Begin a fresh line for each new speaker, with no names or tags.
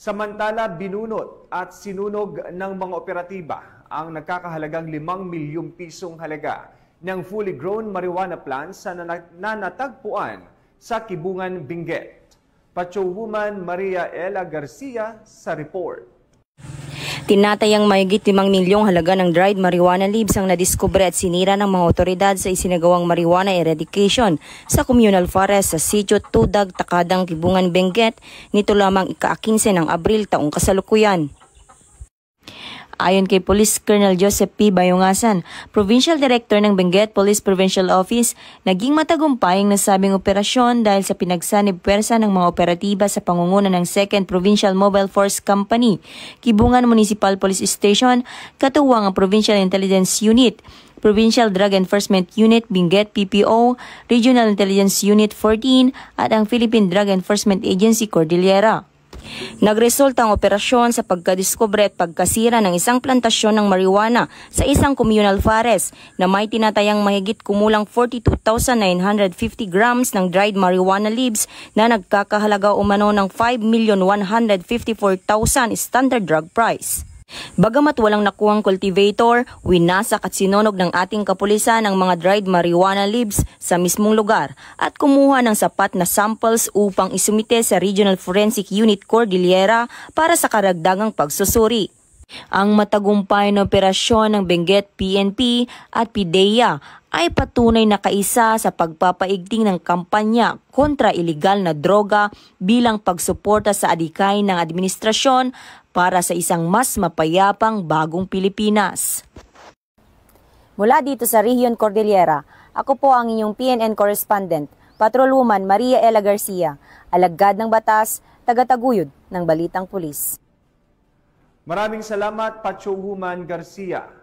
Samantala, binunot at sinunog ng mga operatiba ang nagkakahalagang 5 milyong pisong halaga ng fully grown marijuana plants na natagpuan sa Kibungan, Benguet. Patrolwoman Maria Ella Garcia sa report.
Tinatayang mahigit 5 milyong halaga ng dried marijuana leaves ang nadiskubre at sinira ng mga otoridad sa isinagawang marijuana eradication sa communal forest sa Sitio Tudag, Takadang, Kibungan, Benguet nito lamang ika-15 ng Abril taong kasalukuyan. Ayon kay Police Colonel Joseph P. Bayongasan, Provincial Director ng Benguet Police Provincial Office, naging matagumpay ang nasabing operasyon dahil sa pinagsanib puwersa ng mga operatiba sa pangunguna ng 2nd Provincial Mobile Force Company, Kibungan Municipal Police Station, katuwang ang Provincial Intelligence Unit, Provincial Drug Enforcement Unit, Benguet PPO, Regional Intelligence Unit 14 at ang Philippine Drug Enforcement Agency Cordillera. Nagresulta ang operasyon sa pagkadiskubre at pagkasira ng isang plantasyon ng marijuana sa isang communal forest na may tinatayang mahigit kumulang 42,950 grams ng dried marijuana leaves na nagkakahalaga umano ng 5,154,000 standard drug price. Bagamat walang nakuhang cultivator, winasak at sinunog ng ating kapulisan ang mga dried marijuana leaves sa mismong lugar at kumuha ng sapat na samples upang isumite sa Regional Forensic Unit Cordillera para sa karagdagang pagsusuri. Ang matagumpay na operasyon ng Benguet PNP at PIDEA ay patunay na kaisa sa pagpapaigting ng kampanya kontra ilegal na droga bilang pagsuporta sa adhikay ng administrasyon para sa isang mas mapayapang bagong Pilipinas. Mula dito sa Region Cordillera, ako po ang inyong PNN correspondent, Patrolwoman Maria Ella Garcia, alagad ng batas, tagataguyod ng Balitang Pulis.
Maraming salamat, Patrolwoman Garcia.